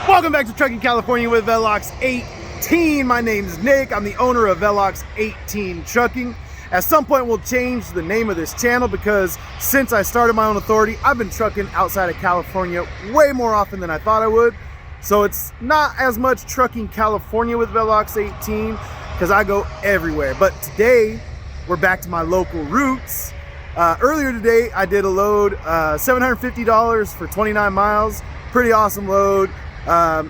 Welcome back to Trucking California with Velox 18. My name is Nick. I'm the owner of Velox 18 Trucking. At some point we'll change the name of this channel because since I started my own authority, I've been trucking outside of California way more often than I thought I would. So it's not as much Trucking California with Velox 18 because I go everywhere. But today we're back to my local roots. Earlier today I did a load, $750 for 29 miles. Pretty awesome load.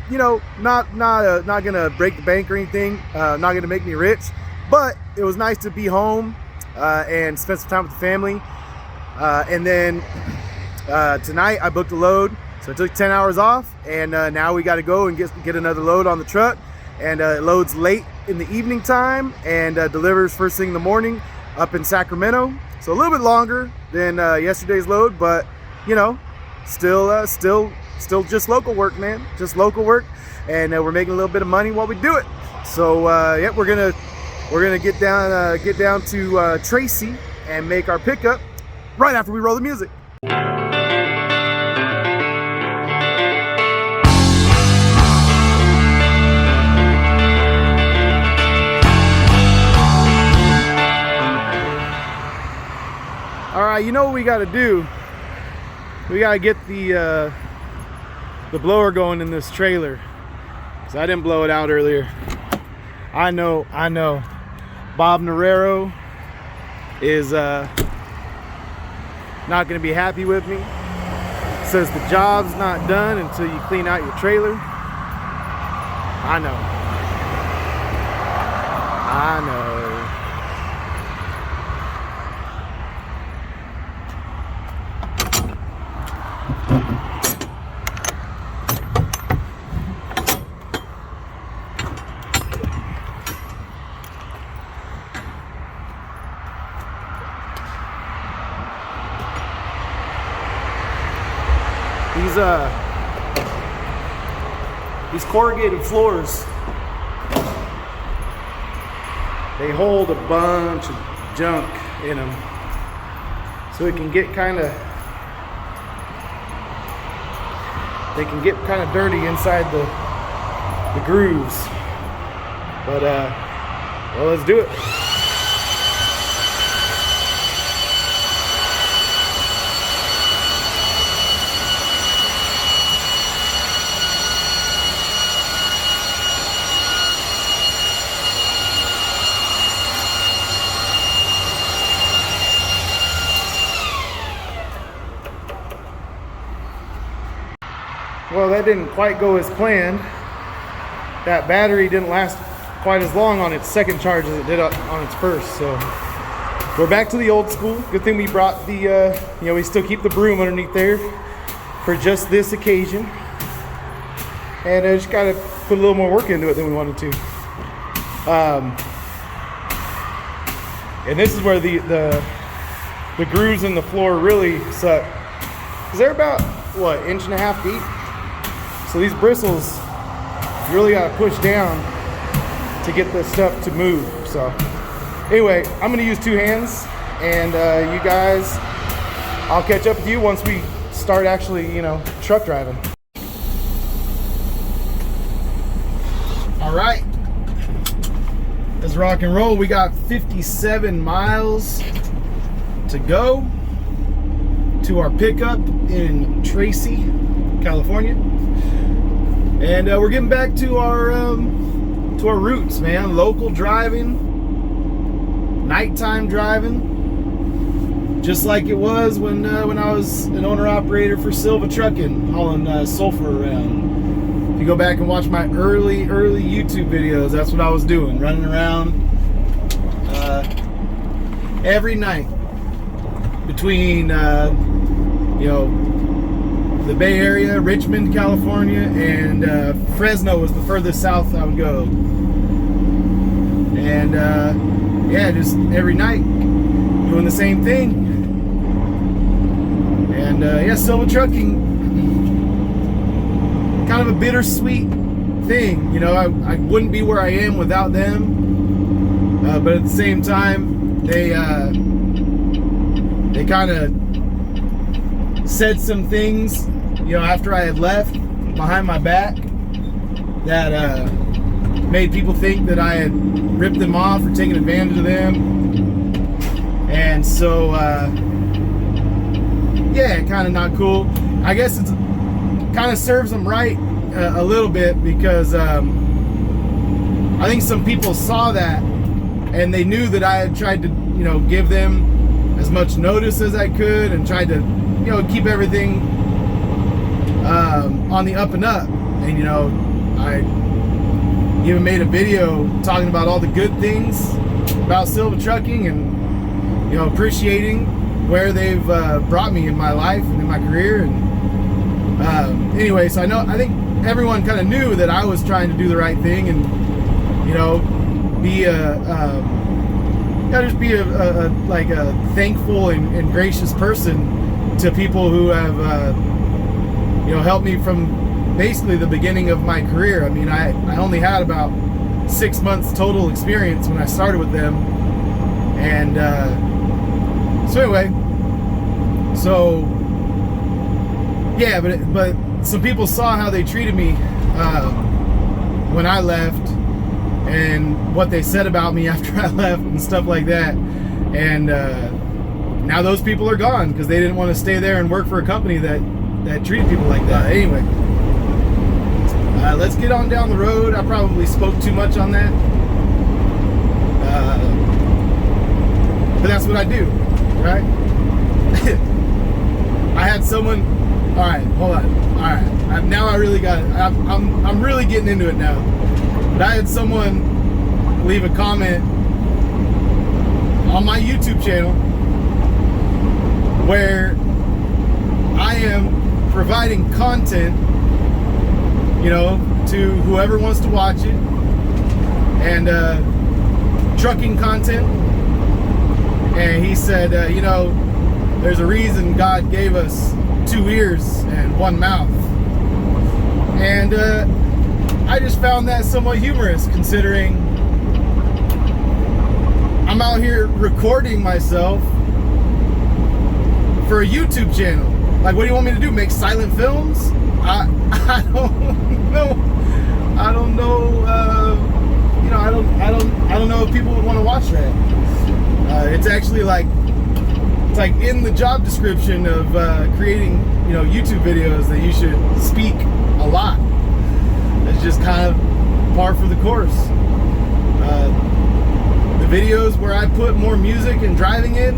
You know, not gonna break the bank or anything, not gonna make me rich, but it was nice to be home and spend some time with the family. And then tonight I booked a load, so I took 10 hours off, and now we got to go and get another load on the truck. And it loads late in the evening time and delivers first thing in the morning up in Sacramento. So a little bit longer than yesterday's load, but you know, still just local work, man. Just local work, and we're making a little bit of money while we do it. So yeah, we're gonna get down to Tracy and make our pickup right after we roll the music. All right, you know what we got to do? We got to get the blower going in this trailer, because I didn't blow it out earlier. I know. Bob Narrero is not going to be happy with me. Says the job's not done until you clean out your trailer. I know. These corrugated floors, they hold a bunch of junk in them, so it can get kind of dirty inside the grooves. But well, let's do it. Well, that didn't quite go as planned. That battery didn't last quite as long on its second charge as it did on its first. So we're back to the old school. Good thing we brought the, you know, we still keep the broom underneath there for just this occasion. And I just gotta put a little more work into it than we wanted to. And this is where the grooves in the floor really suck. 'Cause they're about, what, 1.5 inches deep? So these bristles, you really gotta push down to get this stuff to move. So anyway, I'm gonna use 2 hands, and you guys, I'll catch up with you once we start actually, you know, truck driving. All right, let's rock and roll. We got 57 miles to go to our pickup in Tracy, California. And we're getting back to our roots, man. Local driving, nighttime driving, just like it was when I was an owner-operator for Silva Trucking, hauling sulfur around. If you go back and watch my early YouTube videos, that's what I was doing, running around every night between you know, the Bay Area, Richmond, California, and Fresno was the furthest south I would go. And yeah, just every night doing the same thing. And yeah, Silva Trucking, kind of a bittersweet thing. You know, I wouldn't be where I am without them, but at the same time, they kind of said some things, you know, after I had left behind my back that made people think that I had ripped them off or taken advantage of them. And so, yeah, kind of not cool. I guess it's kind of serves them right a little bit, because I think some people saw that and they knew that I had tried to, you know, give them as much notice as I could and tried to, you know, keep everything on the up and up. And, you know, I even made a video talking about all the good things about Silva Trucking and, you know, appreciating where they've brought me in my life and in my career. And anyway, so I think everyone kind of knew that I was trying to do the right thing and, you know, be just be like a thankful and gracious person to people who have you know, helped me from basically the beginning of my career. I mean, I only had about 6 months total experience when I started with them. And so anyway, so yeah, but some people saw how they treated me when I left and what they said about me after I left and stuff like that. And now those people are gone because they didn't want to stay there and work for a company that treated people like that. Anyway, let's get on down the road. I probably spoke too much on that, but that's what I do, right? I had someone. All right, hold on. All right, now I really got it. I'm really getting into it now. But I had someone leave a comment on my YouTube channel where I am providing content, you know, to whoever wants to watch it, and trucking content. And he said, you know, there's a reason God gave us 2 ears and 1 mouth. And I just found that somewhat humorous, considering I'm out here recording myself for a YouTube channel. Like, what do you want me to do? Make silent films? I don't know. I don't know. You know, I don't know if people would want to watch that. It's actually like, it's like in the job description of creating, you know, YouTube videos that you should speak a lot. It's just kind of par for the course. The videos where I put more music and driving in,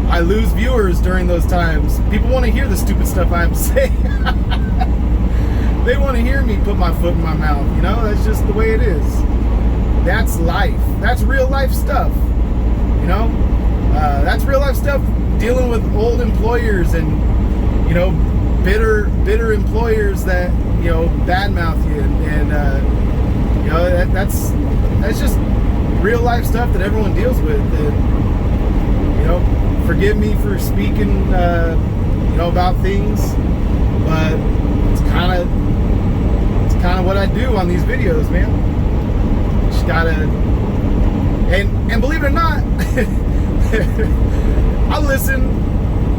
I lose viewers during those times. People want to hear the stupid stuff I have to say. They want to hear me put my foot in my mouth, you know? That's just the way it is. That's life. That's real life stuff, you know? That's real life stuff, dealing with old employers and, you know, bitter employers that, you know, badmouth you, and you know, that's just real life stuff that everyone deals with. And, you know, forgive me for speaking, you know, about things, but it's kind of what I do on these videos, man. Just gotta, and believe it or not, I listen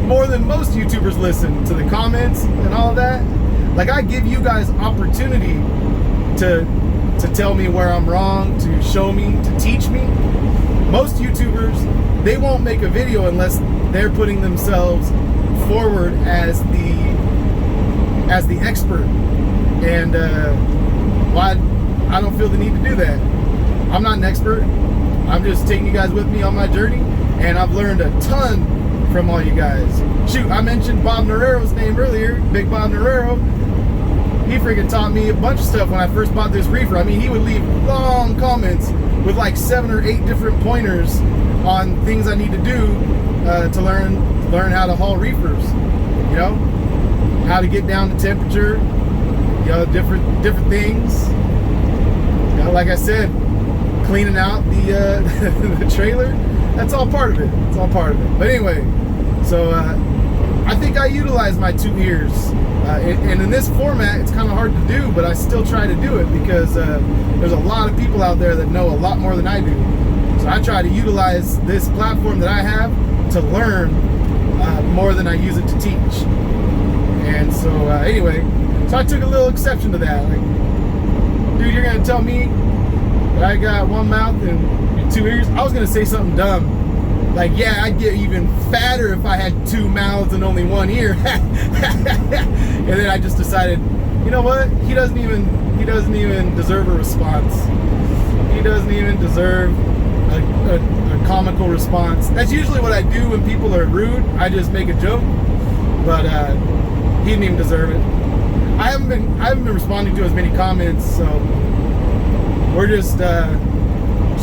more than most YouTubers listen to the comments and all that. Like, I give you guys opportunity to tell me where I'm wrong, to show me, to teach me. Most YouTubers, they won't make a video unless they're putting themselves forward as the expert. And why I don't feel the need to do that. I'm not an expert. I'm just taking you guys with me on my journey, and I've learned a ton from all you guys. Shoot, I mentioned Bob Narero's name earlier, Big Bob Narero. He freaking taught me a bunch of stuff when I first bought this reefer. I mean, he would leave long comments with like 7 or 8 different pointers on things I need to do to learn how to haul reefers. You know, how to get down to temperature. You know, different things. You know, like I said, cleaning out the the trailer. That's all part of it. It's all part of it. But anyway, so I think I utilize my 2 ears. And in this format, it's kind of hard to do, but I still try to do it because there's a lot of people out there that know a lot more than I do. So I try to utilize this platform that I have to learn more than I use it to teach. And so anyway, so I took a little exception to that. Like, Dude, you're gonna tell me that I got one mouth and two ears? I was gonna say something dumb. Like, yeah, I'd get even fatter if I had two mouths and only one ear. And then I just decided, you know what? He doesn't even deserve a response. He doesn't even deserve a comical response. That's usually what I do when people are rude. I just make a joke. But he didn't even deserve it. I haven't been responding to as many comments, so we're just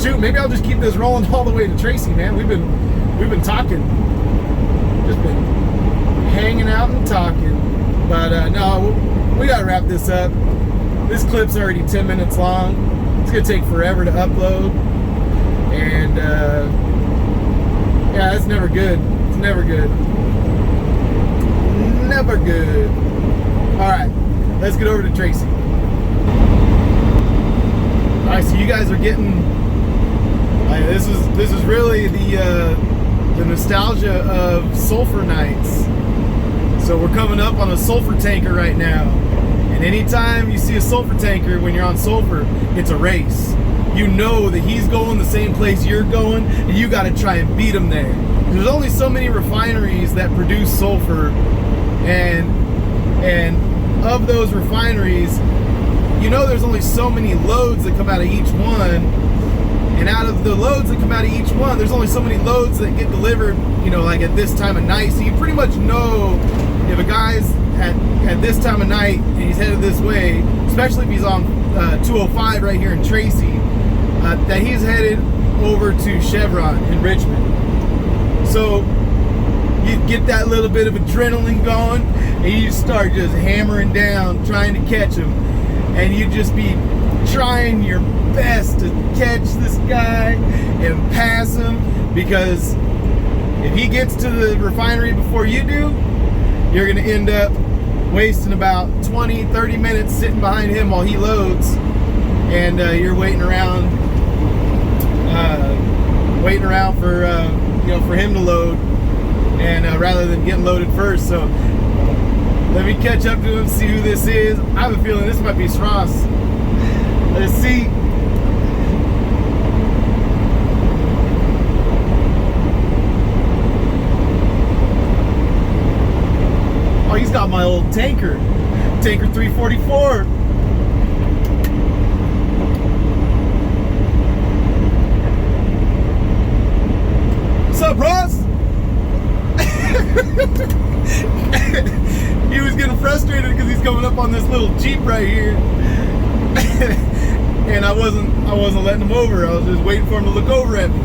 shoot. Maybe I'll just keep this rolling all the way to Tracy, man. We've been talking, just been hanging out and talking. But no, we gotta wrap this up. This clip's already 10 minutes long. It's gonna take forever to upload, and yeah, it's never good. It's never good. Never good. All right, let's get over to Tracy. All right, so you guys are getting. This is really the nostalgia of sulfur nights. So we're coming up on a sulfur tanker right now, and anytime you see a sulfur tanker when you're on sulfur, it's a race. You know that he's going the same place you're going, and you got to try and beat him there. There's only so many refineries that produce sulfur, and of those refineries, you know there's only so many loads that come out of each one, and out of the loads that come out of each one, there's only so many loads that get delivered, you know, like at this time of night. So you pretty much know if a guy's at this time of night and he's headed this way, especially if he's on 205 right here in Tracy, that he's headed over to Chevron in Richmond. So you get that little bit of adrenaline going, and you start just hammering down, trying to catch him, and you just be trying your best to catch this guy and pass him, because if he gets to the refinery before you do, you're going to end up wasting about 20-30 minutes sitting behind him while he loads, and you're waiting around for for him to load, and rather than getting loaded first. So let me catch up to him, see who this is. I have a feeling this might be Strauss. Let's see. Oh, he's got my old tanker 344. What's up, Ross? He was getting frustrated because he's coming up on this little Jeep right here. And I wasn't letting him over. I was just waiting for him to look over at me.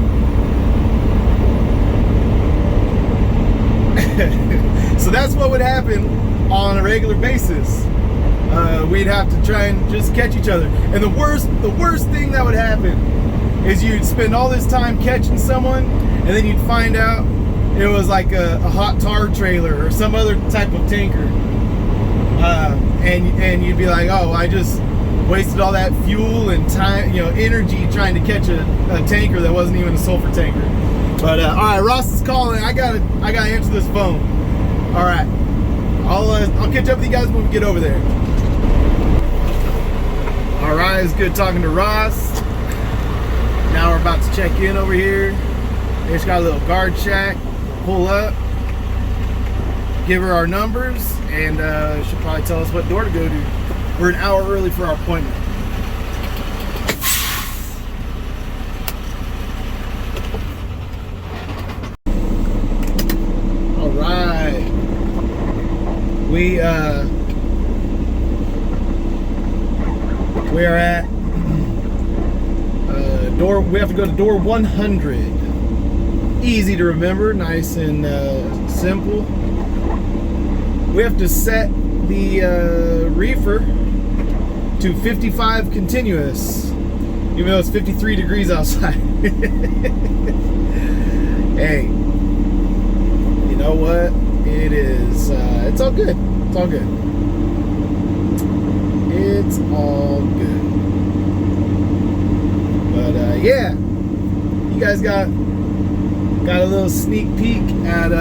So that's what would happen on a regular basis. We'd have to try and just catch each other. And the worst thing that would happen is you'd spend all this time catching someone, and then you'd find out it was like a hot tar trailer or some other type of tanker. And you'd be like, oh, I just wasted all that fuel and time, energy trying to catch a tanker that wasn't even a sulfur tanker. But all right, Ross is calling. I gotta answer this phone. All right, I'll catch up with you guys when we get over there. All right, it's good talking to Ross. Now we're about to check in over here. They just got a little guard shack. Pull up, give her our numbers, and she'll probably tell us what door to go to. We're an hour early for our appointment. All right, we are at door. We have to go to door 100. Easy to remember, nice and simple. We have to set the reefer to 55 continuous, even though it's 53 degrees outside. Hey, you know what? It is. It's all good. It's all good. It's all good. But yeah, you guys got a little sneak peek at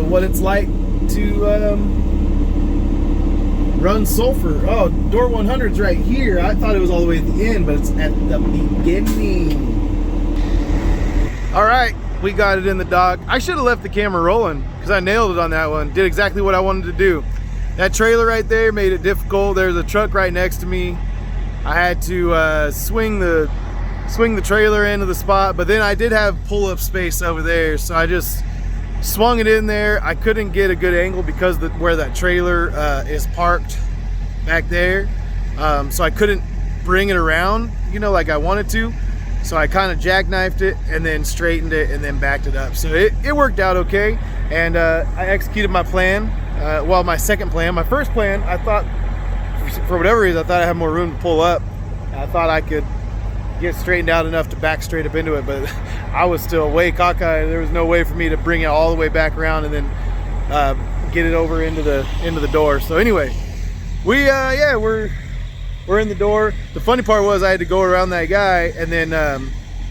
what it's like to Run sulfur. Oh, door 100's right here. I thought it was all the way at the end, but it's at the beginning. All right, we got it in the dock. I should have left the camera rolling because I nailed it on that one. Did exactly what I wanted to do. That trailer right there made it difficult. There's a truck right next to me. I had to swing the trailer into the spot, but then I did have pull-up space over there, so I just swung it in there. I couldn't get a good angle because where that trailer is parked back there, so I couldn't bring it around, you know, like I wanted to. So I kind of jackknifed it and then straightened it and then backed it up. So it worked out okay, and I executed my plan. Well, my second plan. My first plan, I thought, for whatever reason, I thought I had more room to pull up. I thought I could get straightened out enough to back straight up into it, but I was still way cockeyed. There was no way for me to bring it all the way back around and then get it over into the door. So anyway, yeah, we're in the door. The funny part was I had to go around that guy, and then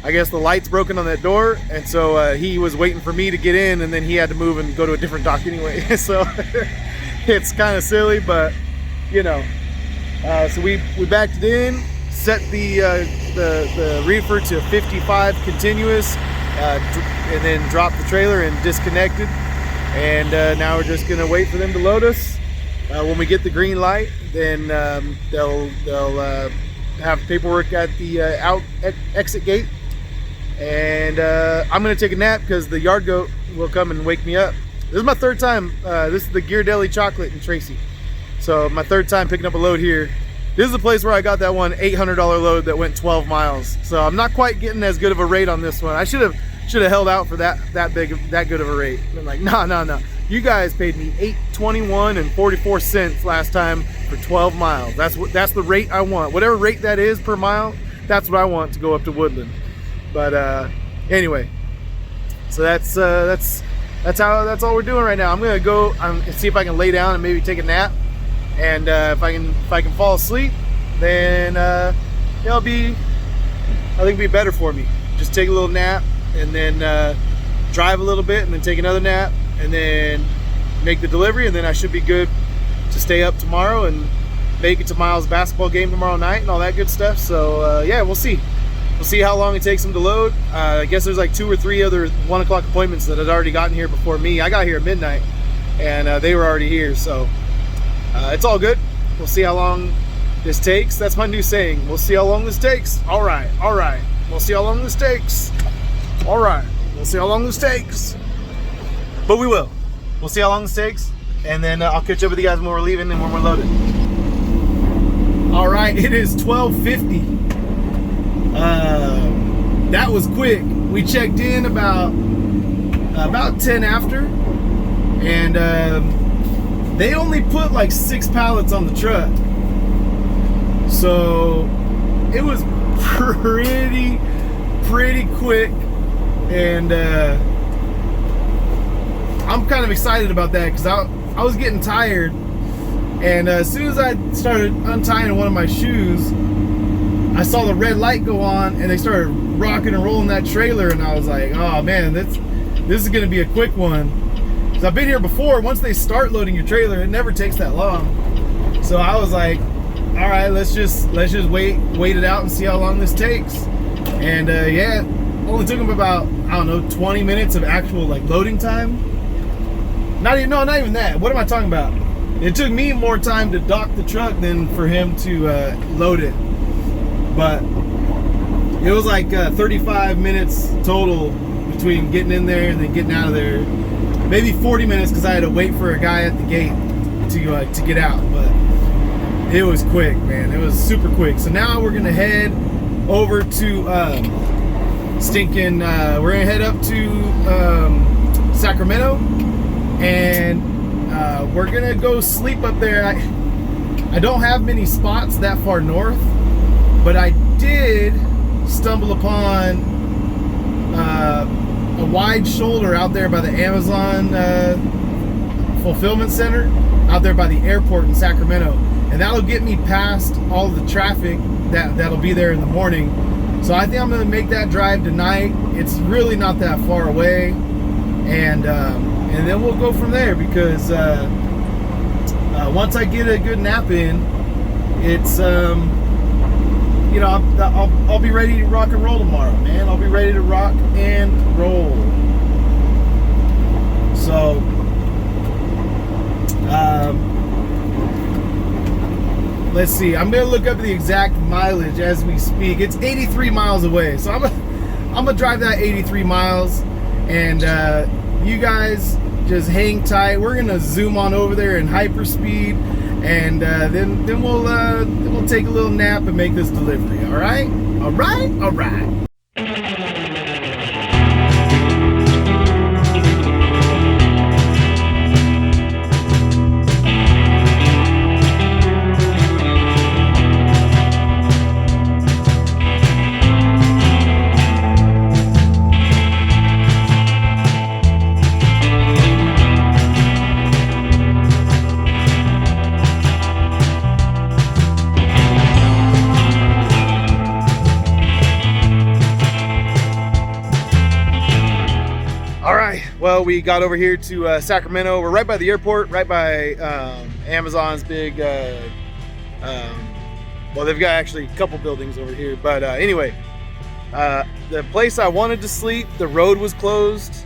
I guess the light's broken on that door, and so he was waiting for me to get in, and then he had to move and go to a different dock anyway. So it's kind of silly, but you know. So we backed it in, set the reefer to 55 continuous, and then dropped the trailer and disconnected. And now we're just gonna wait for them to load us. When we get the green light, then they'll have paperwork at the exit gate, and I'm gonna take a nap because the yard goat will come and wake me up. This is my third time. This is the Gear Deli Chocolate in Tracy. So my third time picking up a load here. This is the place where I got that one $800 load that went 12 miles. So I'm not quite getting as good of a rate on this one. I should have held out for that good of a rate. I'm like, no. You guys paid me $8.21 and 44 cents last time for 12 miles. That's the rate I want. Whatever rate that is per mile, that's what I want to go up to Woodland. But anyway, so that's all we're doing right now. I'm gonna go and see if I can lay down and maybe take a nap. And if I can fall asleep, then it'll be, I think it'll be better for me. Just take a little nap and then drive a little bit and then take another nap and then make the delivery, and then I should be good to stay up tomorrow and make it to Miles' basketball game tomorrow night and all that good stuff. So yeah, we'll see how long it takes them to load. I guess there's like 2 or 3 other 1 o'clock appointments that had already gotten here before me. I got here at midnight, and they were already here, so it's all good. We'll see how long this takes. That's my new saying. We'll see how long this takes. All right. We'll see how long this takes. All right. We'll see how long this takes. But we will. We'll see how long this takes, and then I'll catch up with you guys when we're leaving and when we're loaded. All right, it is 12:50. That was quick. We checked in about 10 after, and they only put like 6 pallets on the truck, so it was pretty quick, and I'm kind of excited about that because I was getting tired, and as soon as I started untying one of my shoes, I saw the red light go on and they started rocking and rolling that trailer, and I was like, oh man, this is gonna be a quick one. Because I've been here before. Once they start loading your trailer, it never takes that long. So I was like, all right, let's just wait it out and see how long this takes. And yeah, only took them about, I don't know, 20 minutes of actual like loading time. Not even that. What am I talking about? It took me more time to dock the truck than for him to load it. But it was like 35 minutes total between getting in there and then getting out of there. Maybe 40 minutes because I had to wait for a guy at the gate to get out. But it was quick, man. It was super quick. So now we're gonna head over to we're gonna head up to Sacramento, and we're gonna go sleep up there. I don't have many spots that far north, but I did stumble upon a wide shoulder out there by the Amazon fulfillment center out there by the airport in Sacramento, and that'll get me past all the traffic that'll be there in the morning. So I think I'm gonna make that drive tonight. It's really not that far away, and then we'll go from there, because once I get a good nap in, it's you know, I'll be ready to rock and roll tomorrow, man. I'll be ready to rock and roll. So let's see. I'm gonna look up the exact mileage as we speak. It's 83 miles away, so I'm gonna drive that 83 miles, and you guys just hang tight. We're gonna zoom on over there in hyperspeed, and then we'll take a little nap and make this delivery. All right, all right, all right. Well, we got over here to Sacramento. We're right by the airport, right by Amazon's big, well, they've got actually a couple buildings over here. But anyway, the place I wanted to sleep, the road was closed.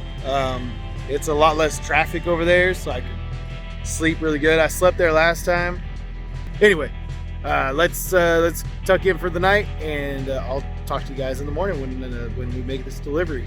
It's a lot less traffic over there, so I could sleep really good. I slept there last time. Anyway, let's tuck in for the night, and I'll talk to you guys in the morning when we make this delivery.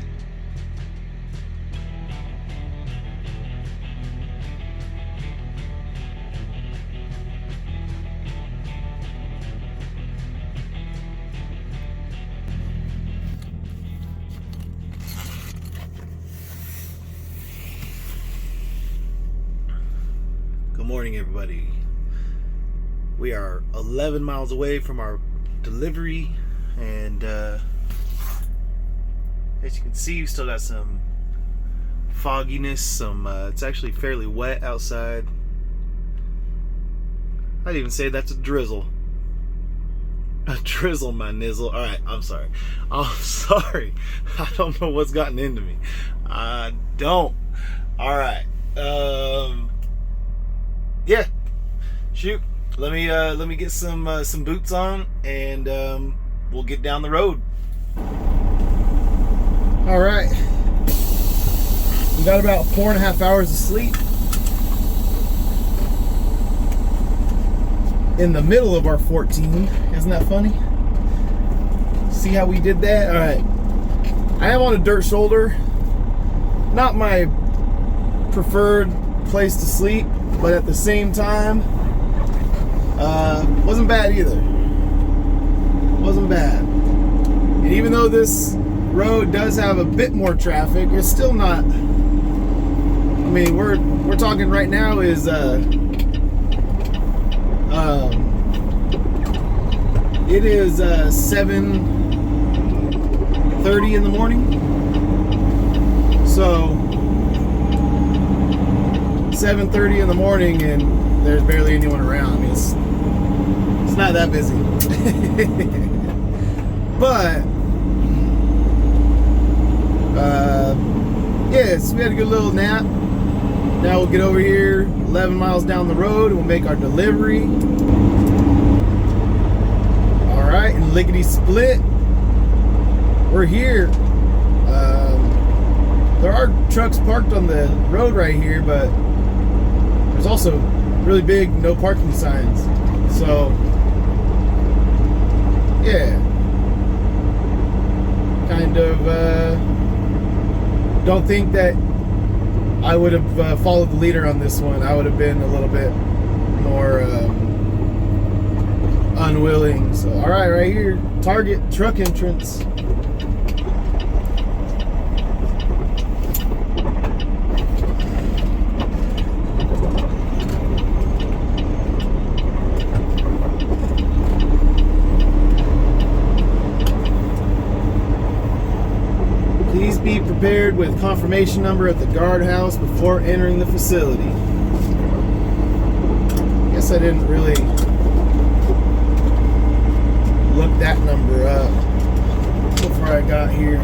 Good morning, everybody. We are 11 miles away from our delivery, and as you can see, we still got some fogginess. It's actually fairly wet outside. I'd even say that's a drizzle. A drizzle, my nizzle. All right, I'm sorry. I'm sorry. I don't know what's gotten into me. I don't. All right. Yeah, shoot. Let me get some boots on, and we'll get down the road. All right, we got about 4.5 hours of sleep in the middle of our 14. Isn't that funny? See how we did that? All right, I am on a dirt shoulder. Not my preferred place to sleep, but at the same time, wasn't bad either. Wasn't bad. And even though this road does have a bit more traffic, it's still not. I mean, we're talking right now is it is 7:30 in the morning. So 7:30 in the morning, and there's barely anyone around. I mean, it's not that busy. But yes, we had a good little nap. Now we'll get over here 11 miles down the road, and we'll make our delivery. All right, and lickety split, we're here. There are trucks parked on the road right here, but there's also really big no parking signs. So yeah, kind of don't think that I would have followed the leader on this one. I would have been a little bit more unwilling. So all right here, Target truck entrance. Please be prepared with confirmation number at the guardhouse before entering the facility. Guess I didn't really look that number up before I got here.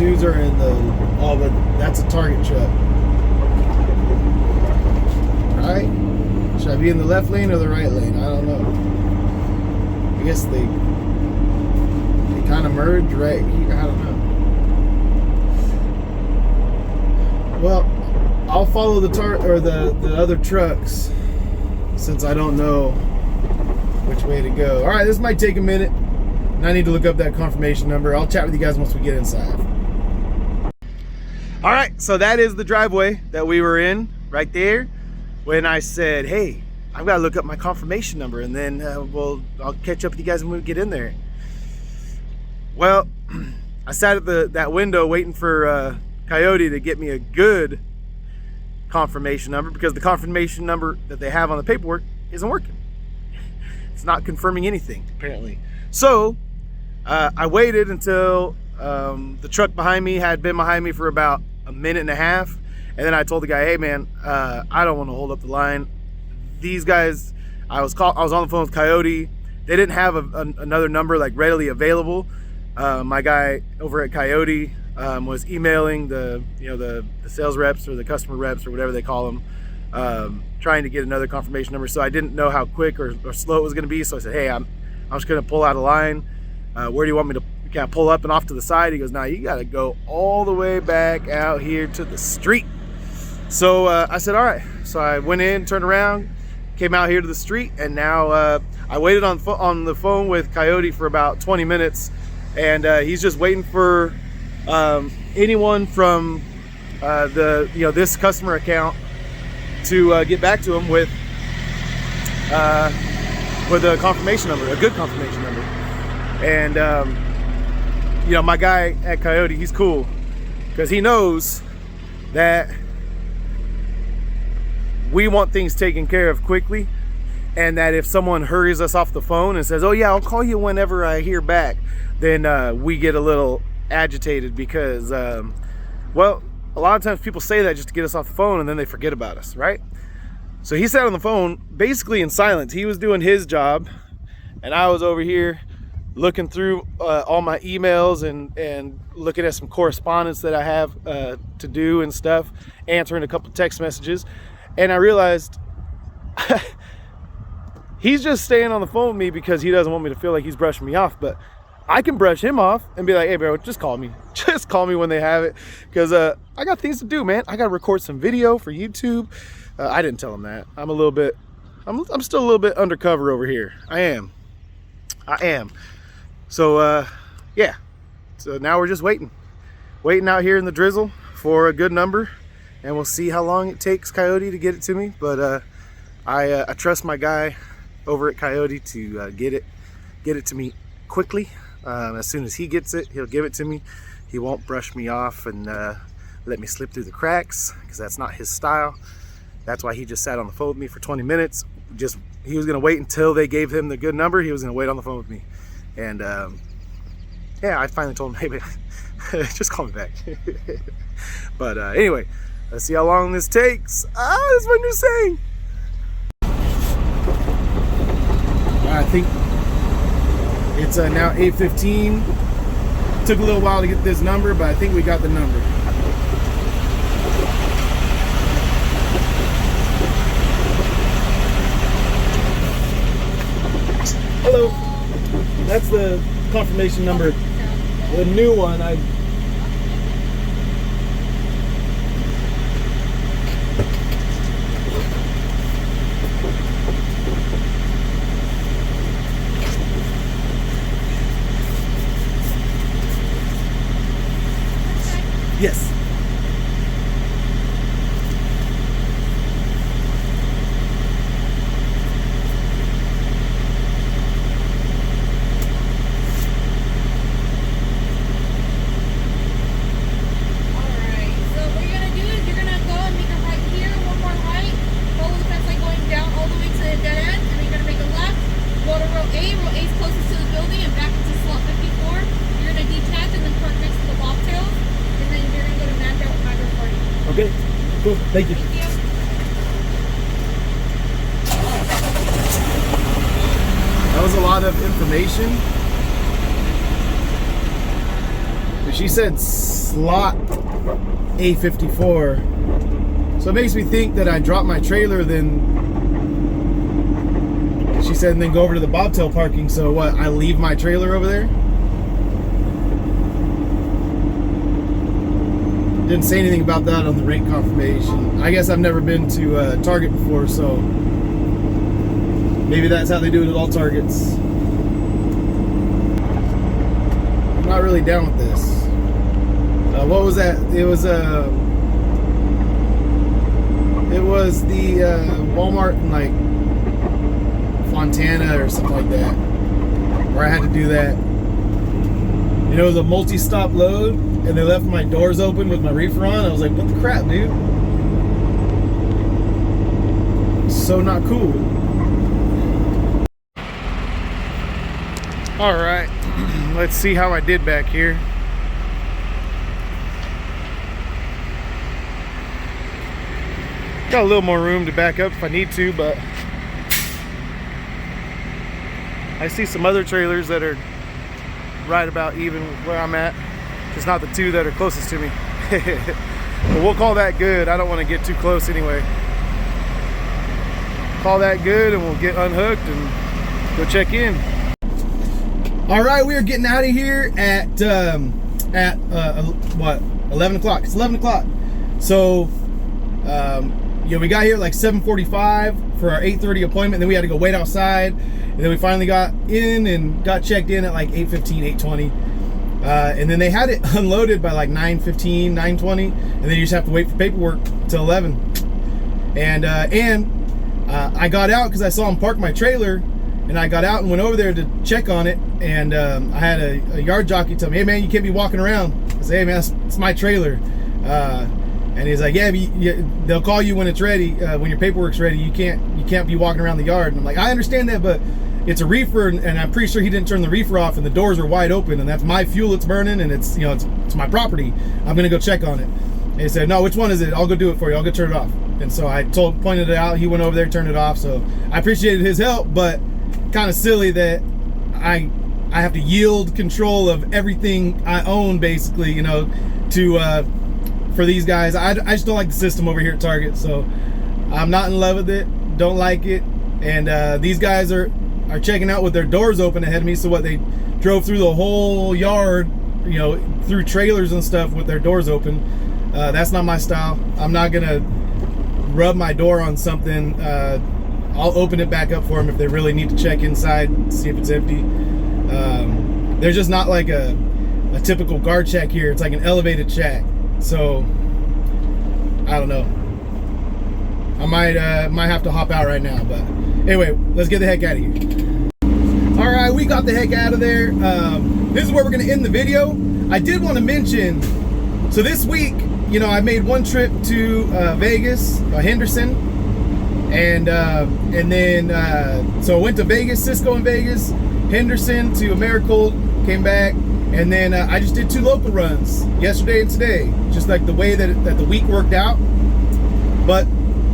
dudes are in the, oh, but that's a Target truck. Right? Should I be in the left lane or the right lane? I don't know. I guess they kind of merge right here. I don't know. Well, I'll follow the the other trucks since I don't know which way to go. All right, this might take a minute. And I need to look up that confirmation number. I'll chat with you guys once we get inside. All right, so that is the driveway that we were in right there when I said, hey, I've got to look up my confirmation number, and then I'll catch up with you guys when we get in there. Well, I sat at that window waiting for Coyote to get me a good confirmation number, because the confirmation number that they have on the paperwork isn't working. It's not confirming anything, apparently. So I waited until the truck behind me had been behind me for about a minute and a half, and then I told the guy, hey man, I don't want to hold up the line. These guys, I was on the phone with Coyote. They didn't have another number like readily available. My guy over at Coyote was emailing the sales reps or the customer reps or whatever they call them, trying to get another confirmation number. So I didn't know how quick or slow it was going to be. So I said, hey, I'm just going to pull out a line. Where do you want me to kind of pull up and off to the side? He goes, nah, you got to go all the way back out here to the street. So I said, all right. So I went in, turned around, came out here to the street, and now I waited on the phone with Coyote for about 20 minutes, and he's just waiting for anyone from this customer account to get back to him with a confirmation number, a good confirmation number. And my guy at Coyote, he's cool because he knows that we want things taken care of quickly, and that if someone hurries us off the phone and says, oh yeah, I'll call you whenever I hear back, then we get a little agitated because well, a lot of times people say that just to get us off the phone, and then they forget about us, right? So he sat on the phone basically in silence. He was doing his job, and I was over here looking through all my emails and looking at some correspondence that I have to do and stuff, answering a couple text messages. And I realized he's just staying on the phone with me because he doesn't want me to feel like he's brushing me off. But I can brush him off and be like, hey bro, just call me. Just call me when they have it, because I got things to do, man. I got to record some video for YouTube. I didn't tell him that. I'm still a little bit undercover over here. I am. So yeah. So now we're just waiting out here in the drizzle for a good number, and we'll see how long it takes Coyote to get it to me. But I trust my guy over at Coyote to get it to me quickly. As soon as he gets it, he'll give it to me. He won't brush me off and let me slip through the cracks, because that's not his style. That's why he just sat on the phone with me for 20 minutes. He was gonna wait until they gave him the good number. He was gonna wait on the phone with me. And yeah, I finally told him, hey man, just call me back. But anyway, let's see how long this takes. That's my new saying. I think it's now 8:15. Took a little while to get this number, but I think we got the number. Hello. That's the confirmation number. The new one. Yes. Okay, cool. Thank you. That was a lot of information. But she said slot A54. So it makes me think that I dropped my trailer, then she said, and then go over to the bobtail parking. So what, I leave my trailer over there? Didn't say anything about that on the rate confirmation. I guess I've never been to Target before, so maybe that's how they do it at all Targets. I'm not really down with this. What was that? It was the Walmart in like Fontana or something like that, where I had to do that. You know, it was a multi-stop load, and they left my doors open with my reefer on. I was like, what the crap, dude? So not cool. All right, let's see how I did back here. Got a little more room to back up if I need to, but I see some other trailers that are right about even where I'm at, just not the two that are closest to me. But we'll call that good. I don't want to get too close anyway. Call that good, and we'll get unhooked and go check in. All right, we are getting out of here at what, 11 o'clock. It's 11 o'clock. So you know, we got here at like 7:45 for our 8:30 appointment. Then we had to go wait outside, and then we finally got in and got checked in at like 8:15, 8:20. And then they had it unloaded by like 9:15, 9:20, and then you just have to wait for paperwork till 11. And I got out because I saw him park my trailer, and I got out and went over there to check on it. And I had a yard jockey tell me, "Hey man, you can't be walking around." I said, "Hey man, it's my trailer." And he's like, "Yeah, they'll call you when it's ready, when your paperwork's ready. You can't be walking around the yard." And I'm like, "I understand that, but it's a reefer, and I'm pretty sure he didn't turn the reefer off, and the doors are wide open, and that's my fuel that's burning, and it's, you know, it's my property. I'm gonna go check on it." And he said, "No, which one is it? I'll go do it for you. I'll go turn it off." And so I pointed it out. He went over there, turned it off. So I appreciated his help, but kind of silly that I have to yield control of everything I own, basically, you know, to for these guys. I just don't like the system over here at Target, so I'm not in love with it. Don't like it. And these guys are checking out with their doors open ahead of me. So what, they drove through the whole yard, you know, through trailers and stuff with their doors open. That's not my style. I'm not gonna rub my door on something. I'll open it back up for them if they really need to check inside, see if it's empty. They're just not like a typical guard check here. It's like an elevated check. So I don't know. I might have to hop out right now, but anyway, let's get the heck out of here. All right, we got the heck out of there. This is where we're gonna end the video. I did want to mention, so this week, you know, I made one trip to Vegas, Henderson, and then so I went to Vegas, Cisco in Vegas, Henderson to Americold, came back, and then I just did 2 local runs yesterday and today, just like the way that the week worked out. But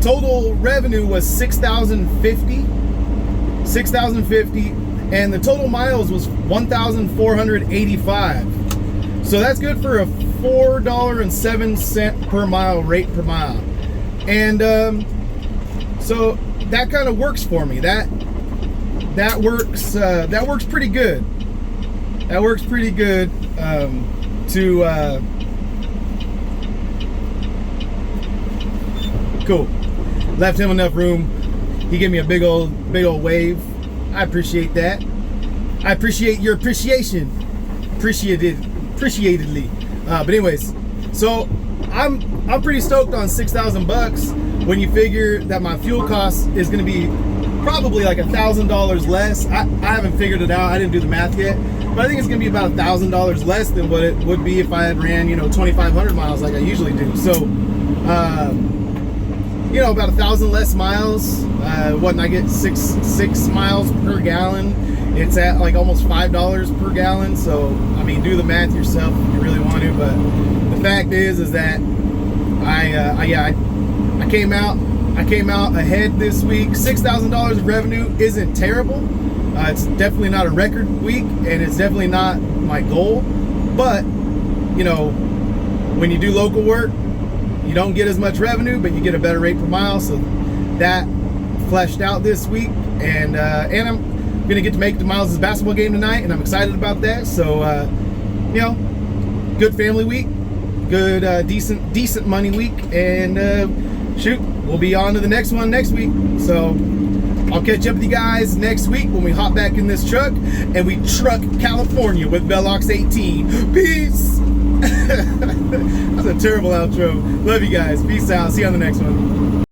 total revenue was $6,050, and the total miles was 1,485. So that's good for a $4.07 per mile rate per mile. And so that kind of works for me. That works pretty good. That works pretty good cool. Left him enough room. He gave me a big old wave. I appreciate that. I appreciate your appreciation. Appreciatedly. But anyways, so I'm pretty stoked on $6,000 when you figure that my fuel cost is going to be probably like $1,000 less. I haven't figured it out. I didn't do the math yet, but I think it's going to be about $1,000 less than what it would be if I had ran, you know, 2,500 miles like I usually do. So, you know, about 1,000 less miles. When I get six miles per gallon, it's at like almost $5 per gallon. So, I mean, do the math yourself if you really want to. But the fact is that I came out ahead this week. $6,000 of revenue isn't terrible. It's definitely not a record week, and it's definitely not my goal. But you know, when you do local work, you don't get as much revenue, but you get a better rate per mile. So that fleshed out this week, and I'm gonna get to make the Miles' basketball game tonight, and I'm excited about that. So you know, good family week, good decent money week, and shoot, we'll be on to the next one next week. So I'll catch up with you guys next week when we hop back in this truck and we truck California with Velox 18. Peace. That's a terrible outro. Love you guys. Peace out. See you on the next one.